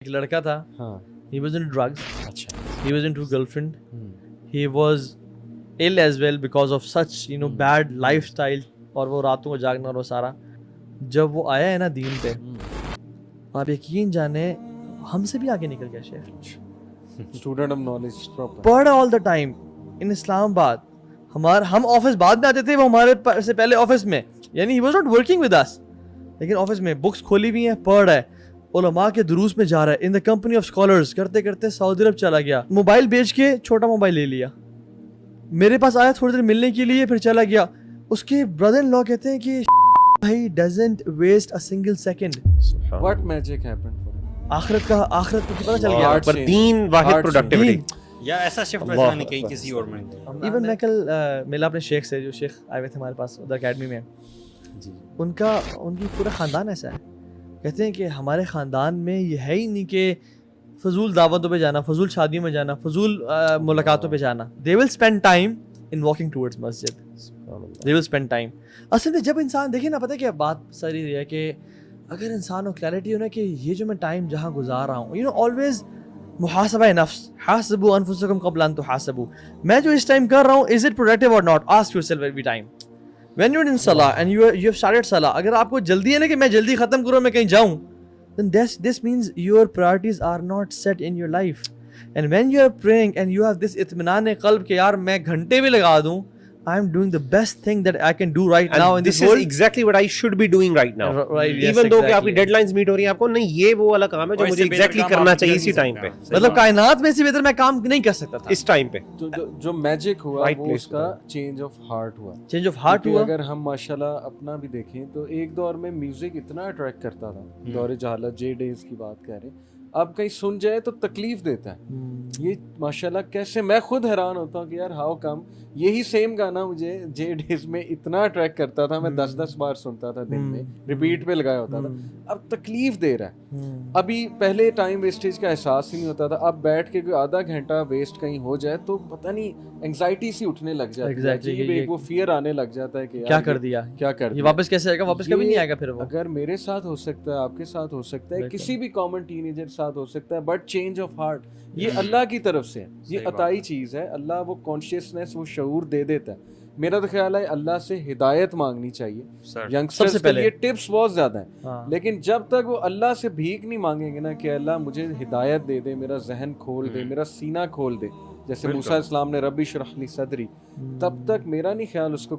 एक लड़का था, हाँ, he was into drugs, अच्छा, he was into girlfriend, he was ill as well because of such bad lifestyle, और वो रातों को जागना और वो सारा। जब वो आया है ना दीन पे, आप यकीन जाने हमसे भी आगे निकल गया Sheikh. Student of knowledge proper. पढ़ all the time in Islamabad. हम ऑफिस बाद में आते थे, वो हमारे से पहले ऑफिस में, यानी he was not working with us, लेकिन ऑफिस में बुक्स खोली हुई हैं, पढ़ रहा है, उलमा के दुरूस में जा रहा है, in the company of scholars, करते करते सऊदी अरब चला गया, मोबाइल बेच के छोटा मोबाइल ले लिया, मेरे पास आया थोड़ी देर मिलने के लिए, फिर चला गया। उसके ब्रदर इन लॉ कहते हैं कि भाई doesn't waste a single second. What magic happened for him? आखिरत को पता चल गया। Heart पर change. तीन वाहिद Heart प्रोडक्टिविटी। या ऐसा शिफ्ट अल्लाह वैसा नहीं कहीं किसी और में। इवन मैं कल मिला अपने शेख से, जो शेख आए हुए थे हमारे पास उधर अकेडमी में, उनकी पूरा ख़ानदान ऐसा है। कहते हैं कि हमारे ख़ानदान में ये है ही नहीं कि फजूल दावतों पे जाना, फजूल शादियों में जाना, फजूल मुलाकातों पे जाना। They will spend time in walking towards मस्जिद, दे विल स्पेंड टाइम। असल में जब इंसान देखिए ना, पता है क्या बात सारी है कि अगर इंसान को क्लैरिटी हो ना कि ये जो मैं टाइम जहाँ गुजार रहा हूँ, ऑलवेज मुहासबा नफ्स, हासिबु अनफुसकुम क़ब्ल अन तुहासबू, मैं जो इस टाइम कर रहा हूँ, इज इट प्रोडक्टिव और not? Ask yourself every time when you are in सलाह एंड यू हैव स्टार्टेड सलाह। अगर आपको जल्दी है ना कि मैं जल्दी खत्म करूँ, मैं कहीं जाऊँ, then this means your priorities are not set in your life. And when you are praying and you have this इत्मीनान क़ल्ब कि यार मैं घंटे भी लगा दूँ, I am doing the best thing that I can do right And now in this this is world. exactly what I should be doing right now. Right, yes, Even though कि exactly. आपकी deadlines meet हो रही है, आपको नहीं, ये वो वाला काम है जो और मुझे इससे बेहतर एग्जैक्टली काम करना आप चाहिए कर इसी नहीं टाइम पे, सकते। मतलब कायनात में से बेहतर मैं काम नहीं कर सकता था। इस टाइम पे। जो मैजिक हुआ Right वो place उसका चेंज ऑफ हार्ट हुआ। चेंज ऑफ हार्ट क्योंकि हुआ। अगर हम माशाल्लाह अपना भी देखें तो एक दौर में म्यूजिक इतना अट्रैक्ट करता था, दौरे जहालत जे डेज की बात कर रहे हैं, अब कहीं सुन जाए तो तकलीफ देता है। ये माशाल्लाह कैसे, मैं खुद हैरान होता हूँ कि यार हाउ कम यही सेम गाना मुझे जे डेज में इतना अट्रैक्ट करता था, मैं 10-10 बार सुनता था दिन में, रिपीट पे लगाया होता था, अब तकलीफ दे रहा है। अभी पहले टाइम वेस्टेज का एहसास ही नहीं होता था, अब बैठ के कोई आधा घंटा वेस्ट कहीं हो जाए तो पता नहीं एंग्जाइटी सी उठने लग जाती है। Exactly, अजीब एक वो फियर आने लग जाता है कि यार क्या कर दिया, क्या कर ये दिया। वापस कैसे आएगा? वापस कभी ये नहीं आएगा फिर वो। अगर मेरे साथ हो सकता है, आपके साथ हो सकता है, बिल्कुल। किसी भी कॉमन टीनेजर साथ हो सकता है, बट चेंज ऑफ हार्ट ये अल्लाह की तरफ से है, ये अताई चीज़ है। अल्लाह वो कॉन्शियसनेस, वो शऊर दे देता है। मेरा तो ख्याल है अल्लाह से हिदायत मांगनी चाहिए। यंगस्टर्स सबसे के पहले। लिए टिप्स बहुत ज़्यादा हैं, हाँ। लेकिन जब तक वो अल्लाह से भीख नहीं मांगेंगे ना कि अल्लाह मुझे हिदायत दे दे, मेरा जहन खोल दे, मेरा सीना खोल दे, जैसे मूसा इस्लाम ने रब्बी शरह ली सदरी, तब तक मेरा नहीं ख्याल उसको